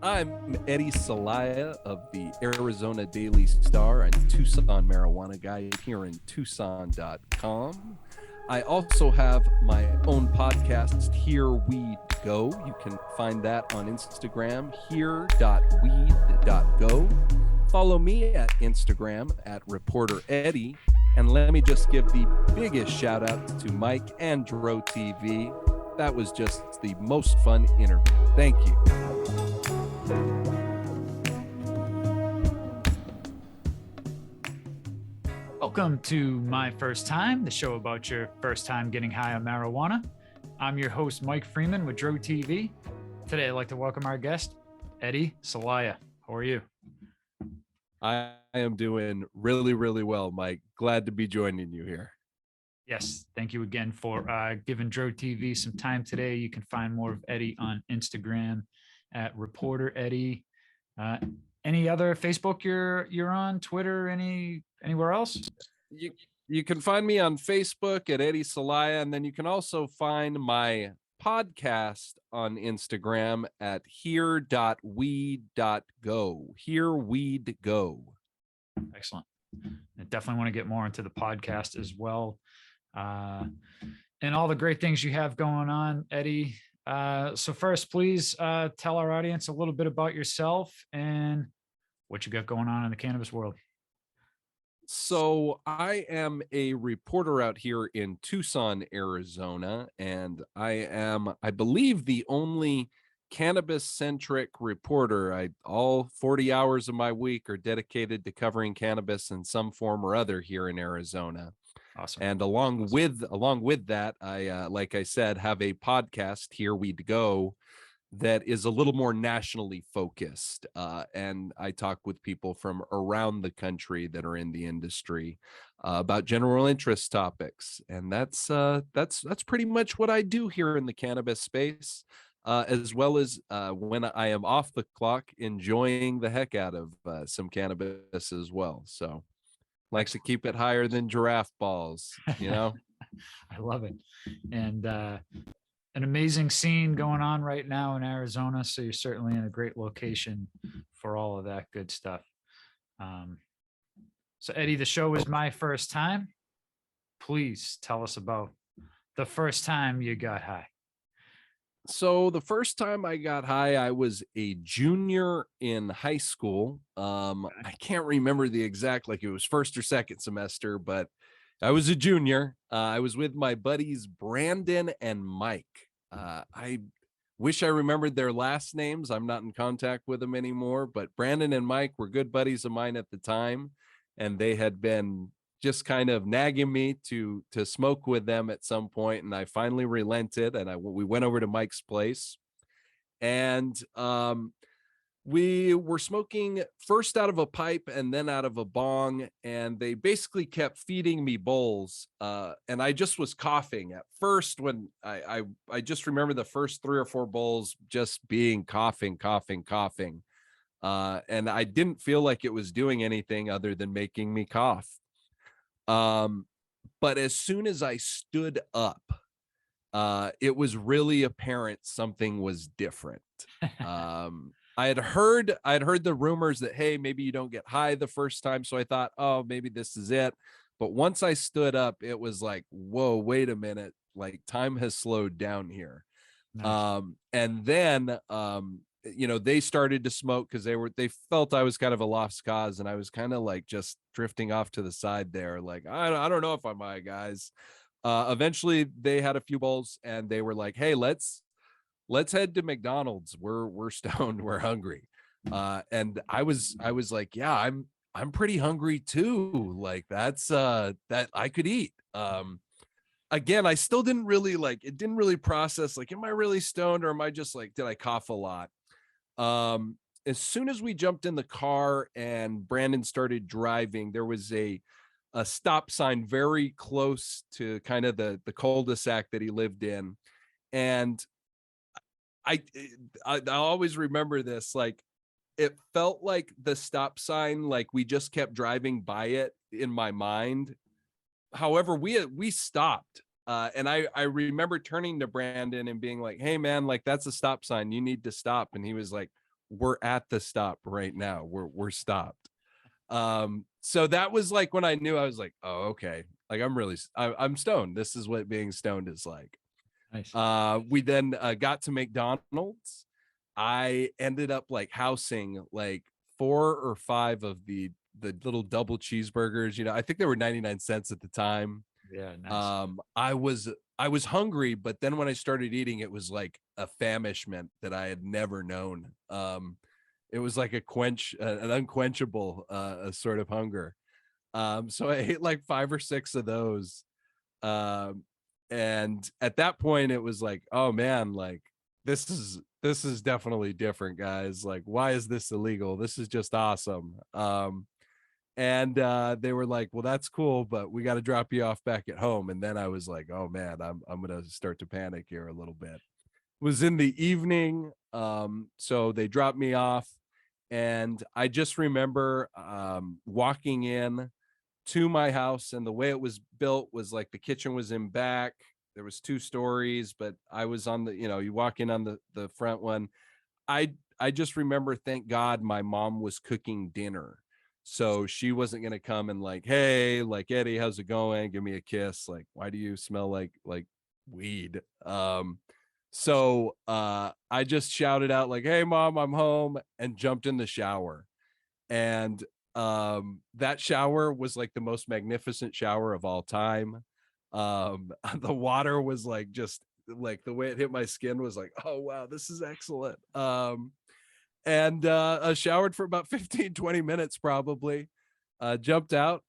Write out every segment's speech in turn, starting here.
I'm Eddie Celaya of the Arizona Daily Star and Tucson Marijuana Guide here in Tucson.com. I also have my own podcast, Here.Weed.Go. You can find that on Instagram, Here.Weed.Go. Follow me at Instagram at Reporter Eddie. And let me just give the biggest shout out to Mike and Dro TV. That was just the most fun interview. Thank you. Welcome to My First Time, the show about your first time getting high on marijuana. I'm your host, Mike Freeman with Dro TV. Today, I'd like to welcome our guest, Eddie Celaya. How are you? I am doing really, really well, Mike. Glad to be joining you here. Yes, thank you again for giving Dro TV some time today. You can find more of Eddie on Instagram at Reporter Eddie. Any other Facebook you're on, Twitter, anywhere else? You can find me on Facebook at Eddie Celaya, and then you can also find my podcast on Instagram at Here.Weed.Go. Here.Weed.Go. Excellent. I definitely want to get more into the podcast as well. And all the great things you have going on, Eddie. So first, please tell our audience a little bit about yourself and what you got going on in the cannabis world. So I am a reporter out here in Tucson, Arizona, and I am, I believe, the only cannabis-centric reporter. All 40 hours of my week are dedicated to covering cannabis in some form or other here in Arizona. Awesome. And along with that, I like I said, have a podcast, Here.Weed.Go, that is a little more nationally focused. And I talk with people from around the country that are in the industry about general interest topics. And that's pretty much what I do here in the cannabis space, as well as when I am off the clock, enjoying the heck out of some cannabis as well. So likes to keep it higher than giraffe balls, you know? I love it. And an amazing scene going on right now in Arizona. So you're certainly in a great location for all of that good stuff. So Eddie, the show is My First Time. Please tell us about the first time you got high. So the first time I got high, I was a junior in high school. I can't remember the exact, like it was first or second semester, but I was a junior. I was with my buddies, Brandon and Mike. I wish I remembered their last names. I'm not in contact with them anymore, but Brandon and Mike were good buddies of mine at the time. And they had been just kind of nagging me to smoke with them at some point, and I finally relented, and we went over to Mike's place, and we were smoking first out of a pipe and then out of a bong, and they basically kept feeding me bowls, and I just was coughing at first. When I just remember the first 3 or 4 bowls just being coughing, and I didn't feel like it was doing anything other than making me cough. But as soon as I stood up, it was really apparent something was different. I had heard the rumors that, hey, maybe you don't get high the first time. So I thought, oh, maybe this is it. But once I stood up, it was like, whoa, wait a minute. Like time has slowed down here. Nice. And then, they started to smoke because they felt I was kind of a lost cause, and I was kind of like just drifting off to the side there. Like, I don't know if I'm high, guys. Eventually they had a few bowls and they were like, hey, let's head to McDonald's. We're stoned. We're hungry. And I was like, yeah, I'm pretty hungry too. Like that's that I could eat. Again, I still didn't really process, like, am I really stoned, or am I just like, did I cough a lot? As soon as we jumped in the car and Brandon started driving, there was a stop sign very close to kind of the cul-de-sac that he lived in. And I always remember this, like, it felt like the stop sign, like we just kept driving by it in my mind. However, we stopped. And I remember turning to Brandon and being like, hey man, like that's a stop sign. You need to stop. And he was like, we're at the stop right now. We're stopped. So that was like when I knew. I was like, oh, okay. Like I'm stoned. This is what being stoned is like. Nice. We then got to McDonald's. I ended up like housing like 4 or 5 of the little double cheeseburgers. You know, I think they were 99 cents at the time. Yeah, nice. I was hungry, but then when I started eating, it was like a famishment that I had never known. It was like an unquenchable sort of hunger. So I ate like 5 or 6 of those. Um, and at that point, it was like, oh man, like this is definitely different, guys. Like, why is this illegal? This is just awesome. And they were like, well, that's cool, but we got to drop you off back at home. And then I was like, oh man, I'm gonna start to panic here a little bit. It was in the evening, so they dropped me off, and I just remember walking in to my house, and the way it was built was like the kitchen was in back. There was 2 stories, but I was on the, you walk in on the front one. I just remember, thank God my mom was cooking dinner. So she wasn't gonna come and like, hey, like Eddie, how's it going? Give me a kiss. Like, why do you smell like weed? So I just shouted out like, hey mom, I'm home, and jumped in the shower. And that shower was like the most magnificent shower of all time. The water was like, just like the way it hit my skin was like, oh wow, this is excellent. And I showered for about 15-20 minutes probably. Jumped out,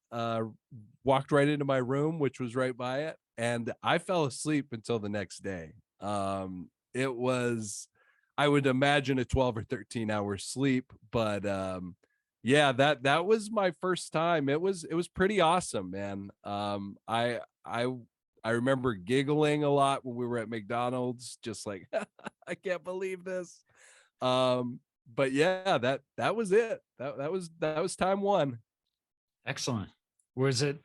walked right into my room, which was right by it, and I fell asleep until the next day. It was, I would imagine, a 12 or 13 hour sleep, but yeah, that was my first time. It was pretty awesome, man. I remember giggling a lot when we were at McDonald's, just like I can't believe this. But yeah, that was it. That was time one. Excellent. Was it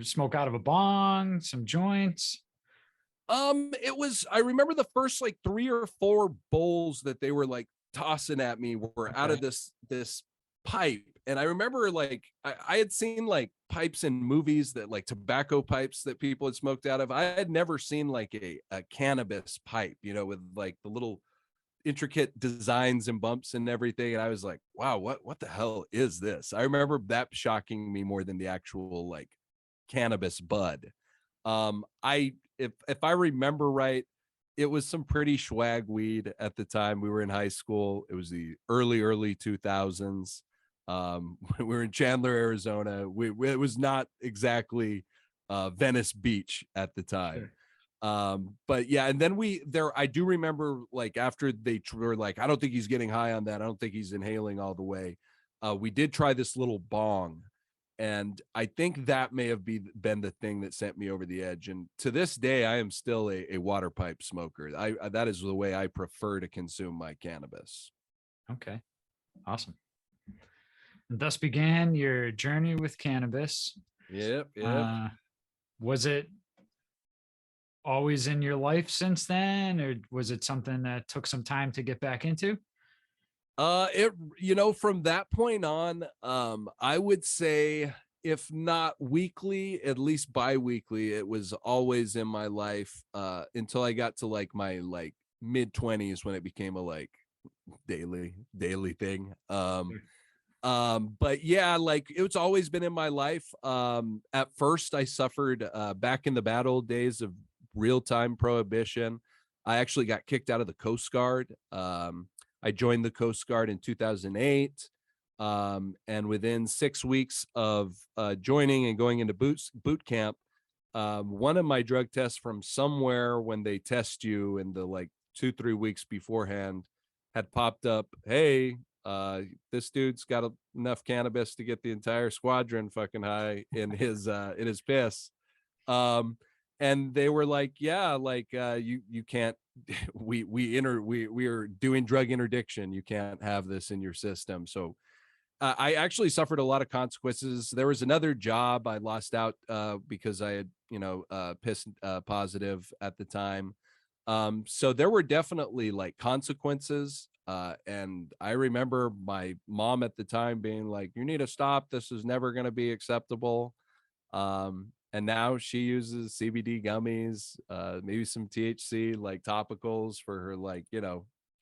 smoke out of a bong, some joints? It was, I remember the first like 3 or 4 bowls that they were like tossing at me were out Okay. of this pipe. And I remember like I had seen like pipes in movies, that like tobacco pipes that people had smoked out of. I had never seen like a cannabis pipe, with like the little intricate designs and bumps and everything. And I was like, wow, what the hell is this? I remember that shocking me more than the actual like cannabis bud. I if I remember right, it was some pretty swag weed at the time. We were in high school. It was the early 2000s. When we were in Chandler, Arizona. It was not exactly Venice Beach at the time. Sure. But yeah, and then I do remember like after they were like, I don't think he's getting high on that. I don't think he's inhaling all the way. We did try this little bong, and I think that may have been the thing that sent me over the edge. And to this day, I am still a water pipe smoker. That is the way I prefer to consume my cannabis. Okay. Awesome. And thus began your journey with cannabis. Yep. Was it always in your life since then, or was it something that took some time to get back into? It from that point on, I would say if not weekly, at least bi-weekly, it was always in my life until I got to like my like mid-20s, when it became a like daily thing. But yeah, like it's always been in my life. At first I suffered back in the bad old days of real-time prohibition. I actually got kicked out of the Coast Guard. I joined the Coast Guard in 2008. And within 6 weeks of joining and going into boot camp, one of my drug tests from somewhere, when they test you in the like 2-3 weeks beforehand, had popped up. Hey, this dude's got enough cannabis to get the entire squadron fucking high in his piss. And they were like, yeah, like you can't, we are doing drug interdiction. You can't have this in your system. So I actually suffered a lot of consequences. There was another job I lost out because I had, pissed positive at the time. So there were definitely like consequences. And I remember my mom at the time being like, you need to stop. This is never going to be acceptable. And now she uses CBD gummies, maybe some THC, like topicals for her, like,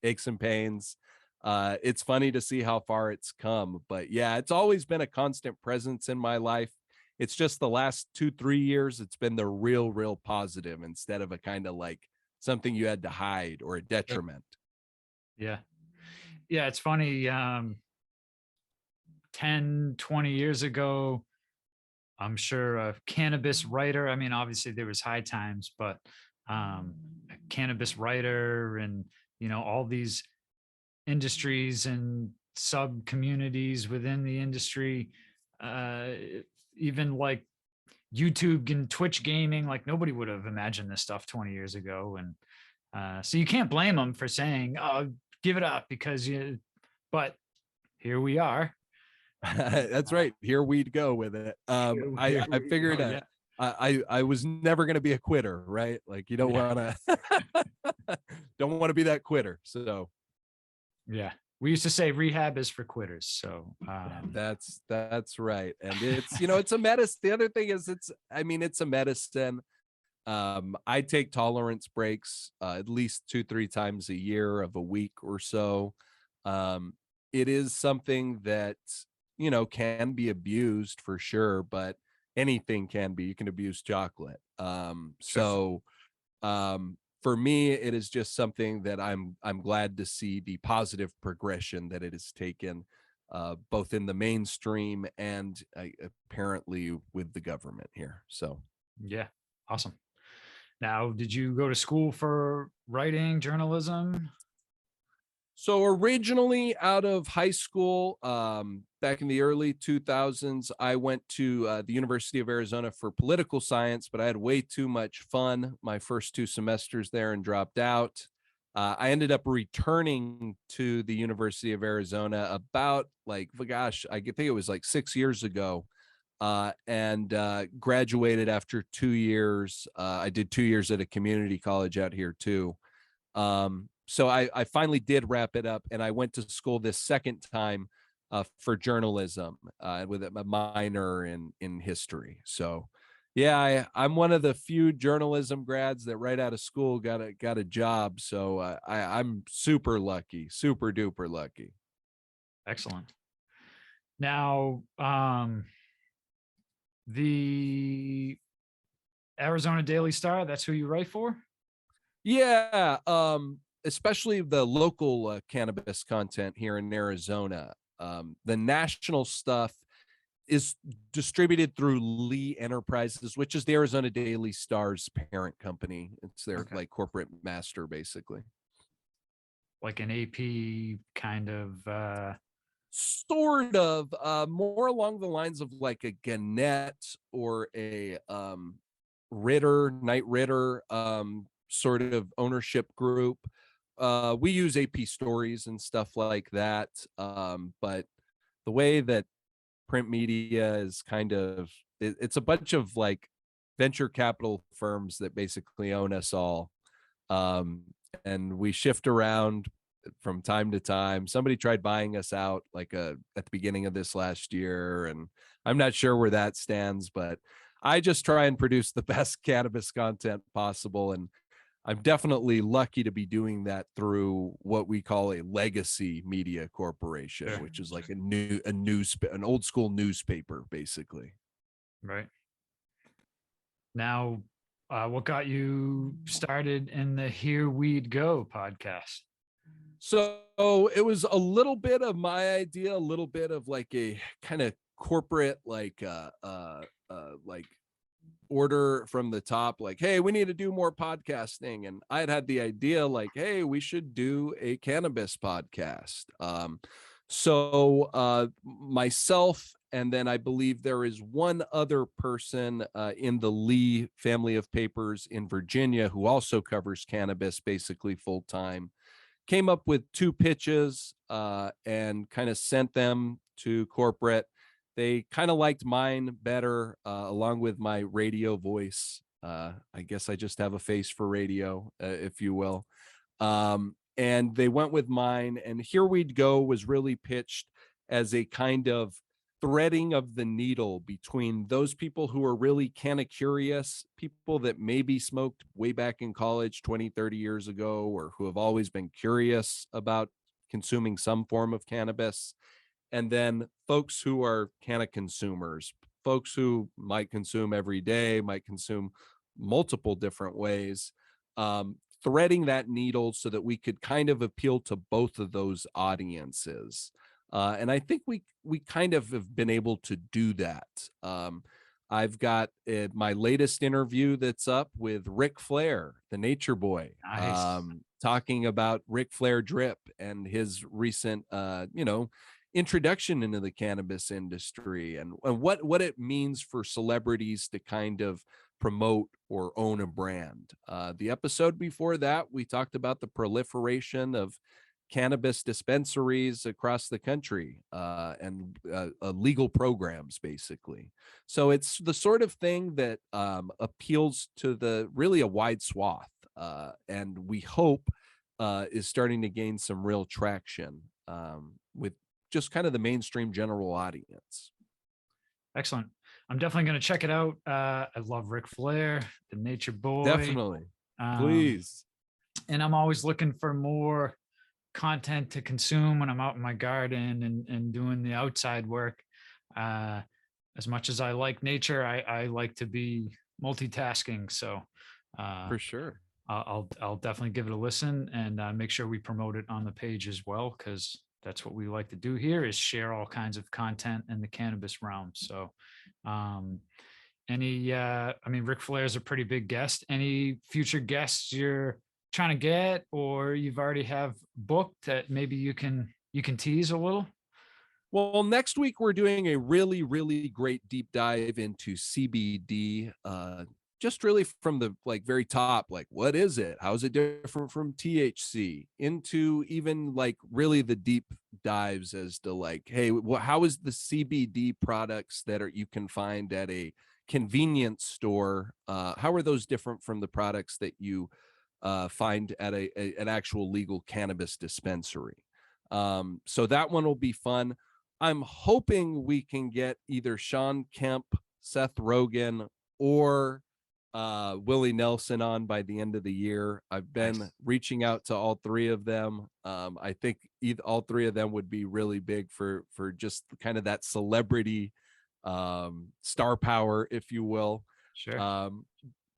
aches and pains. It's funny to see how far it's come, but yeah, it's always been a constant presence in my life. It's just the last 2, 3 years, it's been the real positive instead of a kind of like something you had to hide or a Sure. detriment. Yeah. Yeah. It's funny. 10, 20 years ago, I'm sure a cannabis writer, I mean, obviously there was high times, but a cannabis writer and, all these industries and sub communities within the industry, uh, even like YouTube and Twitch gaming, like nobody would have imagined this stuff 20 years ago. And so you can't blame them for saying, "Oh, give it up," because but here we are. That's right. Here we'd go with it. Here I we figured go. Yeah. I was never gonna be a quitter, right? Like you don't Yeah. wanna don't want to be that quitter. So Yeah. We used to say rehab is for quitters. So that's right. And it's a medicine. The other thing is it's a medicine. I take tolerance breaks at least 2, 3 times a year of a week or so. Um, it is something that can be abused for sure, but anything can be. You can abuse chocolate. sure. For me, it is just something that I'm glad to see the positive progression that it has taken, both in the mainstream and apparently with the government here. So. Yeah. Awesome. Now, did you go to school for writing, journalism? So originally out of high school, back in the early 2000s, I went to the University of Arizona for political science, but I had way too much fun my first 2 semesters there and dropped out. I ended up returning to the University of Arizona about like, gosh, I think it was like 6 years ago, and graduated after 2 years. I did 2 years at a community college out here too. So I finally did wrap it up, and I went to school this second time for journalism with a minor in history. So, yeah, I'm one of the few journalism grads that right out of school got a job. So I'm super lucky, super duper lucky. Excellent. Now, the Arizona Daily Star, that's who you write for? Yeah, especially the local cannabis content here in Arizona. The national stuff is distributed through Lee Enterprises, which is the Arizona Daily Star's parent company. It's their Okay. like corporate master, basically. Like an AP kind of Sort of, more along the lines of like a Gannett or a Knight Ritter, sort of ownership group. We use AP stories and stuff like that. But the way that print media is kind of it's a bunch of like venture capital firms that basically own us all. Um, and we shift around from time to time. Somebody tried buying us out like at the beginning of this last year, and I'm not sure where that stands, but I just try and produce the best cannabis content possible. And I'm definitely lucky to be doing that through what we call a legacy media corporation, sure. which is like an old school newspaper, basically. Right. Now, what got you started in the Here.Weed.Go podcast? So it was a little bit of my idea, a little bit of like a kind of corporate like order from the top, like, hey, we need to do more podcasting. And I had the idea like, hey, we should do a cannabis podcast. So myself, and then I believe there is one other person in the Lee family of papers in Virginia who also covers cannabis basically full time, came up with 2 pitches and kind of sent them to corporate. They kind of liked mine better, along with my radio voice. I guess I just have a face for radio, if you will. and they went with mine. And Here.Weed.Go was really pitched as a kind of threading of the needle between those people who are really kind of curious, people that maybe smoked way back in college 20, 30 years ago, or who have always been curious about consuming some form of cannabis, and then folks who are kind of consumers, folks who might consume every day, might consume multiple different ways, threading that needle so that we could kind of appeal to both of those audiences. And I think we kind of have been able to do that. I've got my latest interview that's up with Ric Flair, the Nature Boy, Nice. talking about Ric Flair drip and his recent, introduction into the cannabis industry, and what it means for celebrities to kind of promote or own a brand. The episode before that, we talked about the proliferation of cannabis dispensaries across the country, and legal programs, basically. So it's the sort of thing that appeals to the really a wide swath, and we hope is starting to gain some real traction with just kind of the mainstream general audience. Excellent. I'm definitely going to check it out. I love Ric Flair, the Nature Boy. Definitely. Um, Please. and I'm always looking for more content to consume when I'm out in my garden and doing the outside work. As much as I like nature, I like to be multitasking. So For sure. I'll definitely give it a listen and make sure we promote it on the page as well, because that's what we like to do here, is share all kinds of content in the cannabis realm. So I mean, Ric Flair is a pretty big guest. Any future guests you're trying to get, or you've already have booked that maybe you can tease a little? Well, next week we're doing a really, really great deep dive into CBD, just really from the like very top, like what is it? How is it different from THC? Into even like really the deep dives as to like, hey, how is the CBD products that you can find at a convenience store? How are those different from the products that you find at an actual legal cannabis dispensary? So that one will be fun. I'm hoping we can get either Sean Kemp, Seth Rogen, or Willie Nelson on by the end of the year. I've been Nice. reaching out to all three of them. I think all three of them would be really big for just kind of that celebrity star power, if you will. Sure.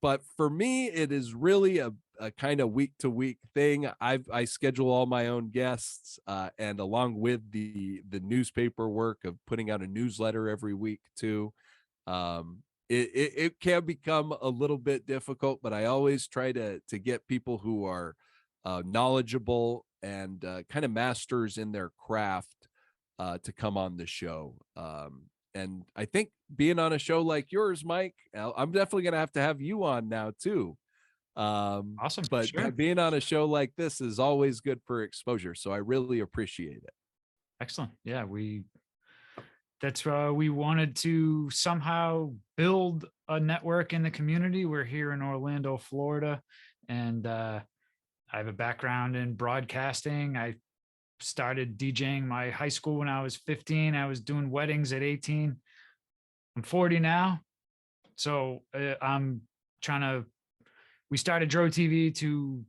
But for me, it is really a kind of week to week thing. I schedule all my own guests, and along with the newspaper work of putting out a newsletter every week too. It can become a little bit difficult, but I always try to get people who are knowledgeable and kind of masters in their craft to come on the show. And I think being on a show like yours, Mike, I'm definitely going to have you on now too. Awesome. But Sure. being on a show like this is always good for exposure. So I really appreciate it. Excellent. Yeah, that's we wanted to somehow build a network in the community. We're here in Orlando, Florida, and I have a background in broadcasting. I started DJing my high school when I was 15. I was doing weddings at 18. I'm 40 now. So I'm trying to, we started Dro TV to,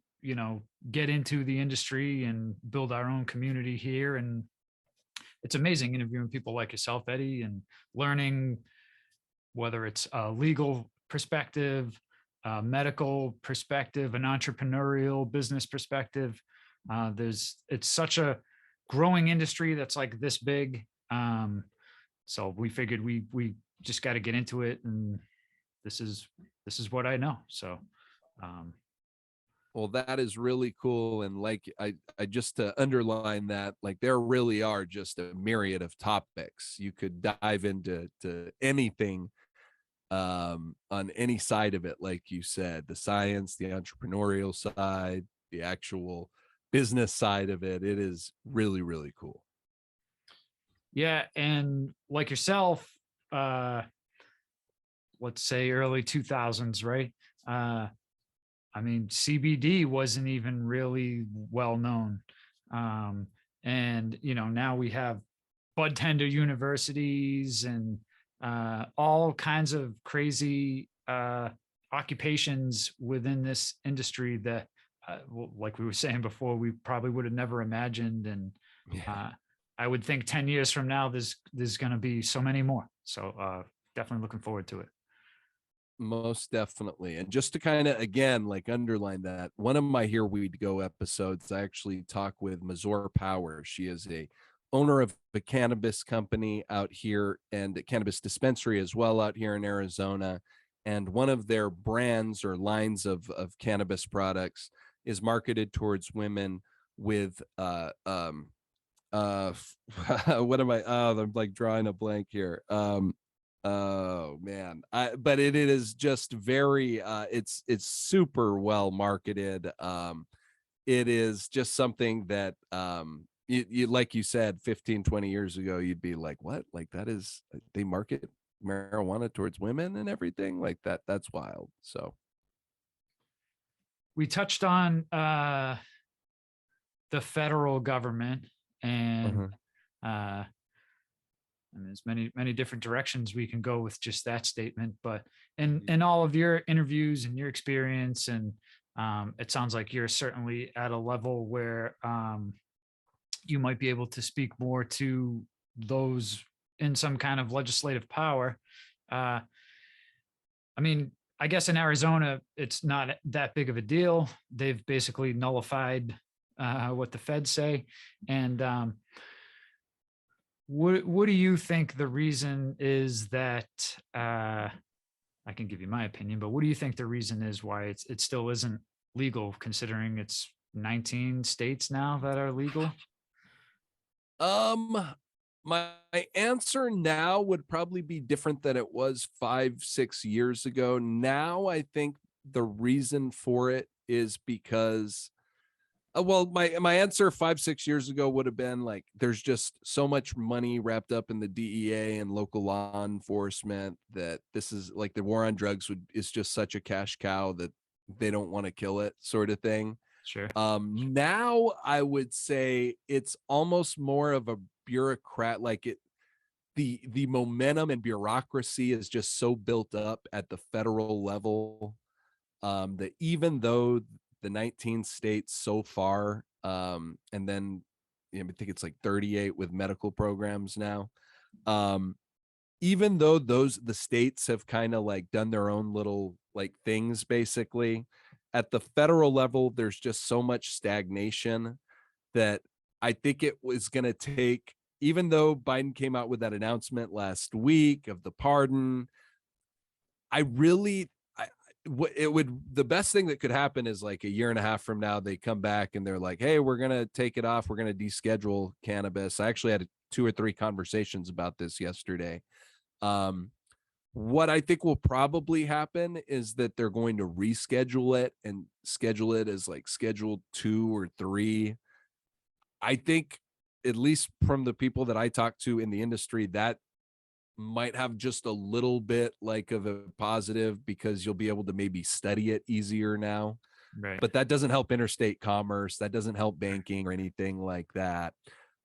get into the industry and build our own community here. And it's amazing interviewing people like yourself, Eddie, and learning whether it's a legal perspective, a medical perspective, an entrepreneurial business perspective. It's such a growing industry that's like this big. So we figured we just got to get into it, and this is what I know. So Well, that is really cool. And like I just to underline that, like there really are just a myriad of topics. You could dive into anything on any side of it, like you said, the science, the entrepreneurial side, the actual business side of it. It is really, really cool. yeah, and like yourself, let's say early 2000s, right? I mean, CBD wasn't even really well known. And, now we have bud tender universities and all kinds of crazy occupations within this industry that, like we were saying before, we probably would have never imagined. And Yeah. uh, I would think 10 years from now, there's going to be so many more. So definitely looking forward to it. Most definitely. And just to kind of again like underline that, one of my Here.Weed.Go episodes, I actually talk with Mazor Power. She is a owner of a cannabis company out here and a cannabis dispensary as well out here in Arizona. And one of their brands or lines of cannabis products is marketed towards women with uh what am I, oh, I'm like drawing a blank here. Oh man, but it is just very it's super well marketed. It is just something that you like you said 15-20 years ago you'd be like, what, like that is, they market marijuana towards women and everything like that, that's wild. So We touched on the federal government and uh-huh. uh, and there's many different directions we can go with just that statement. But in all of your interviews and your experience, and it sounds like you're certainly at a level where you might be able to speak more to those in some kind of legislative power. Uh, I mean, I guess in Arizona, it's not that big of a deal. They've basically nullified what the feds say, and what do you think the reason is that I can give you my opinion, but what do you think the reason is why it still isn't legal, considering it's 19 states now that are legal? Um, my answer now would probably be different than it was 5-6 years ago. Now, I think the reason for it is because, well, my answer 5-6 years ago would have been like, there's just so much money wrapped up in the DEA and local law enforcement that this is like the war on drugs is just such a cash cow that they don't want to kill it, sort of thing. Sure. Now I would say it's almost more of a bureaucrat, like it, the momentum and bureaucracy is just so built up at the federal level, that even though the 19 states so far, and then I think it's like 38 with medical programs now, um, even though the states have kind of like done their own little like things basically, at the federal level there's just so much stagnation that I think it was going to take, even though Biden came out with that announcement last week of the pardon, I really, it would, the best thing that could happen is like a year and a half from now they come back and they're like, hey, we're going to take it off, we're going to deschedule cannabis. I actually had 2 or 3 conversations about this yesterday. um what I think will probably happen is that they're going to reschedule it and schedule it as like schedule 2 or 3. I think, at least from the people that I talk to in the industry, that might have just a little bit like of a positive because you'll be able to maybe study it easier now. Right. But that doesn't help interstate commerce. That doesn't help banking or anything like that.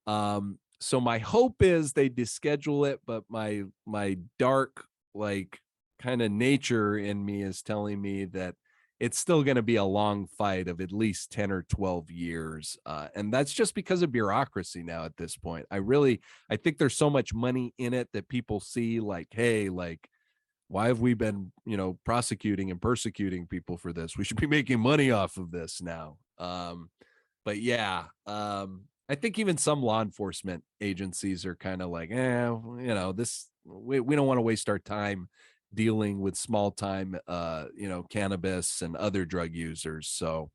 So my hope is they deschedule it, but my dark like kind of nature in me is telling me that it's still going to be a long fight of at least 10 or 12 years. And that's just because of bureaucracy now at this point. I think there's so much money in it that people see like, hey, like, why have we been, prosecuting and persecuting people for this? We should be making money off of this now. But yeah, I think even some law enforcement agencies are kind of like, this, we don't want to waste our time dealing with small time, cannabis and other drug users. So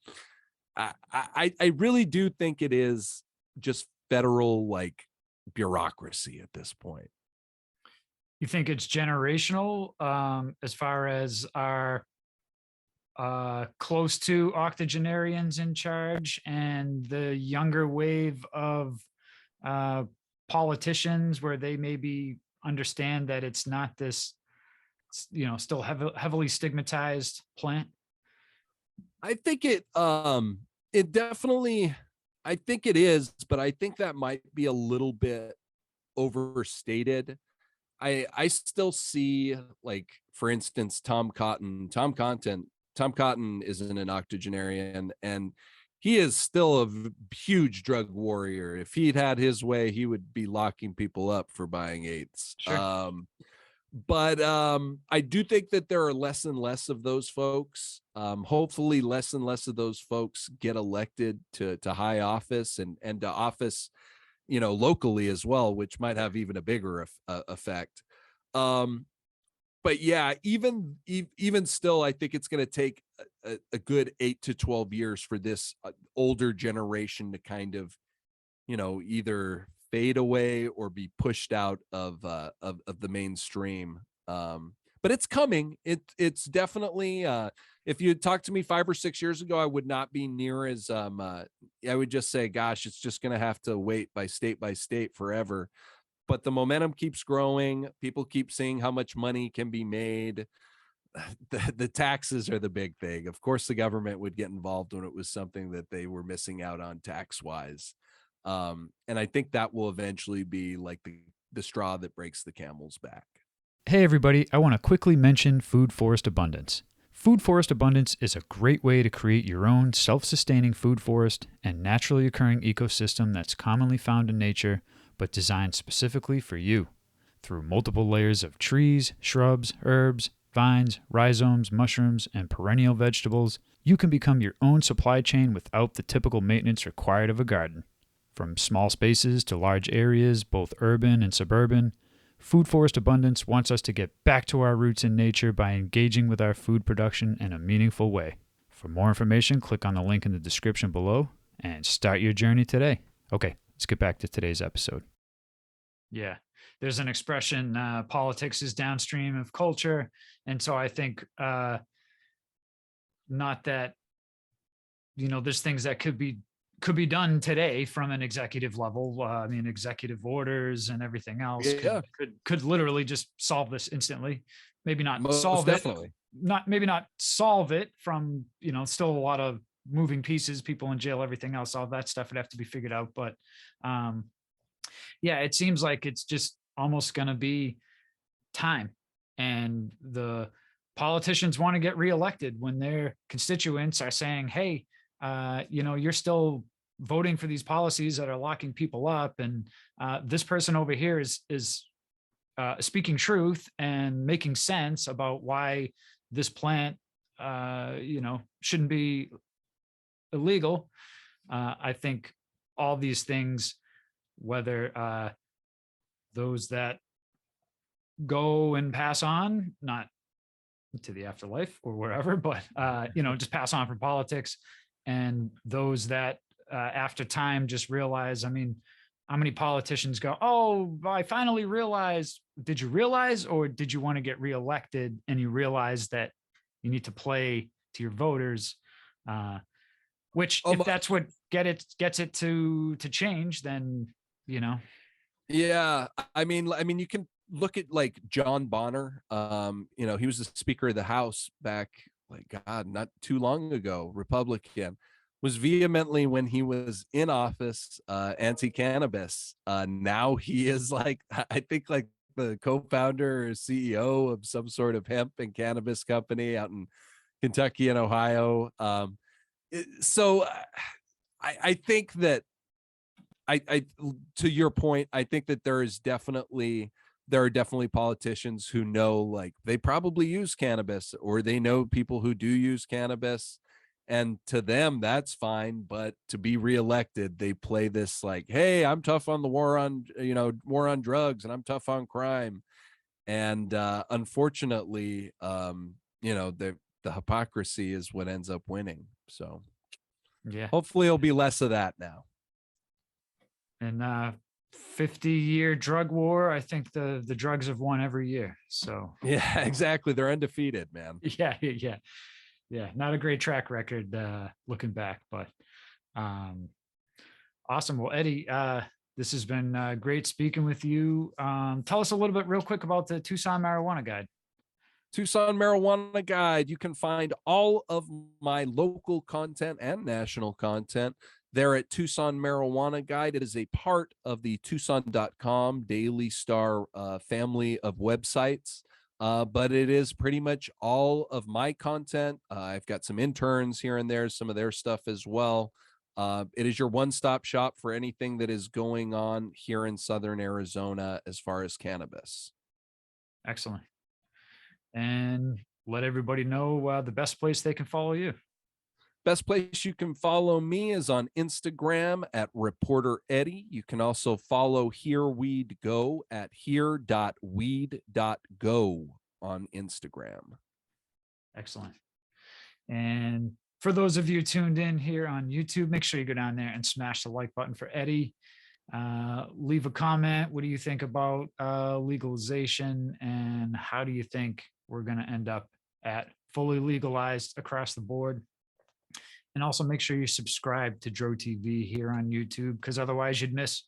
I really do think it is just federal like bureaucracy at this point. You think it's generational, as far as our close to octogenarians in charge and the younger wave of uh, politicians, where they maybe understand that it's not this, still heavily stigmatized plant? I think it definitely, I think it is, but I think that might be a little bit overstated. I still see, like, for instance, Tom Cotton isn't an octogenarian, and he is still a huge drug warrior. If he'd had his way, he would be locking people up for buying eighths. Sure. But I do think that there are less and less of those folks. Hopefully, less and less of those folks get elected to high office and to office, locally as well, which might have even a bigger effect. Um, but yeah, even still, I think it's going to take a good 8 to 12 years for this older generation to kind of, either fade away or be pushed out of the mainstream. But it's coming. It's definitely, if you had talked to me 5 or 6 years ago, I would not be near as I would just say, gosh, it's just gonna have to wait by state forever. But the momentum keeps growing. People keep seeing how much money can be made. The taxes are the big thing. Of course, the government would get involved when it was something that they were missing out on tax wise. And I think that will eventually be like the straw that breaks the camel's back. Hey, everybody, I want to quickly mention food forest abundance. Food forest abundance is a great way to create your own self sustaining food forest and naturally occurring ecosystem that's commonly found in nature, but designed specifically for you. Through multiple layers of trees, shrubs, herbs, vines, rhizomes, mushrooms, and perennial vegetables, you can become your own supply chain without the typical maintenance required of a garden. From small spaces to large areas, both urban and suburban, Food Forest Abundance wants us to get back to our roots in nature by engaging with our food production in a meaningful way. For more information, click on the link in the description below and start your journey today. Okay, let's get back to today's episode. Yeah, there's an expression, politics is downstream of culture. And so I think not that, there's things that could be done today from an executive level. I mean, executive orders and everything else Yeah, could literally just solve this instantly. Maybe not most solve it, definitely. not solve it from, still a lot of moving pieces, people in jail, everything else, all that stuff would have to be figured out. But yeah, it seems like it's just almost going to be time. And the politicians want to get reelected when their constituents are saying, hey, you're still voting for these policies that are locking people up, and this person over here is speaking truth and making sense about why this plant shouldn't be illegal. I think all these things, whether those that go and pass on, not to the afterlife or wherever, but just pass on from politics, and those that after time just realize, I mean, how many politicians go, oh, I finally realized. Did you realize, or did you want to get reelected and you realize that you need to play to your voters? Which, if that's what gets it to change, then Yeah, I mean, you can look at like John Bonner. He was the Speaker of the House back, like, God, not too long ago. Republican, was vehemently, when he was in office, anti-cannabis. Now he is, like, I think, like, the co-founder or CEO of some sort of hemp and cannabis company out in Kentucky and Ohio. So I think that I to your point, I think that there are definitely politicians who know, like, they probably use cannabis, or they know people who do use cannabis, and to them that's fine. But to be reelected, they play this, like, hey, I'm tough on the war on drugs, and I'm tough on crime. And unfortunately, the hypocrisy is what ends up winning. So yeah. hopefully it'll be less of that now. And 50-year drug war, I think the drugs have won every year. So Yeah, exactly. They're undefeated, man. yeah, not a great track record looking back, but awesome. Well, Eddie, this has been great speaking with you. Tell us a little bit real quick about the Tucson Marijuana Guide. Tucson Marijuana Guide. You can find all of my local content and national content there at Tucson Marijuana Guide. It is a part of the Tucson.com Daily Star family of websites, but it is pretty much all of my content. I've got some interns here and there, some of their stuff as well. It is your one-stop shop for anything that is going on here in Southern Arizona as far as cannabis. Excellent. And let everybody know the best place they can follow you. Best place you can follow me is on Instagram at Reporter Eddie. You can also follow Here.Weed.Go at Here.Weed.Go on Instagram. Excellent. And for those of you tuned in here on YouTube, make sure you go down there and smash the like button for Eddie. Leave a comment. What do you think about legalization, and how do you think we're going to end up at fully legalized across the board? And also make sure you subscribe to Dro TV here on YouTube, because otherwise you'd miss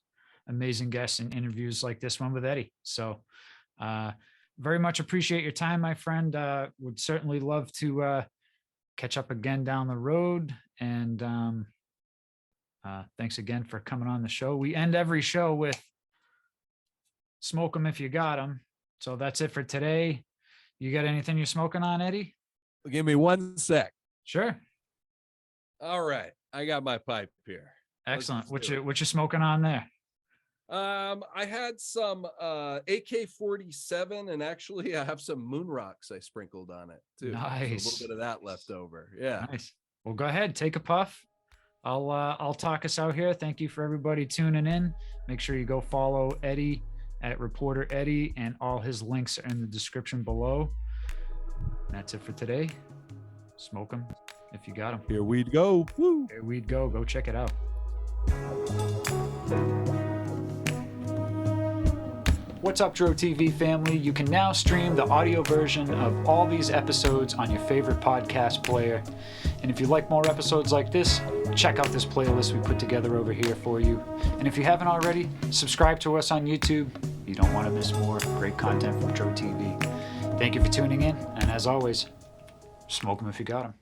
amazing guests and interviews like this one with Eddie. So very much appreciate your time, my friend. Would certainly love to catch up again down the road. And thanks again for coming on the show. We end every show with smoke them if you got them. So that's it for today. You got anything you're smoking on, Eddie? Give me 1 sec. Sure. All right. I got my pipe here. Excellent. What you smoking on there? I had some AK-47, and actually I have some moon rocks I sprinkled on it too. Nice. So a little bit of that left over. Yeah. Nice. Well, go ahead, take a puff. I'll talk us out here. Thank you for everybody tuning in. Make sure you go follow Eddie at Reporter Eddie, and all his links are in the description below. And that's it for today. Smoke them if you got them. Here.Weed.Go. Woo. Here.Weed.Go. Go check it out. What's up, Dro TV family? You can now stream the audio version of all these episodes on your favorite podcast player. And if you like more episodes like this, check out this playlist we put together over here for you. And if you haven't already, subscribe to us on YouTube. You don't want to miss more great content from Dro TV. Thank you for tuning in, and as always, smoke them if you got them.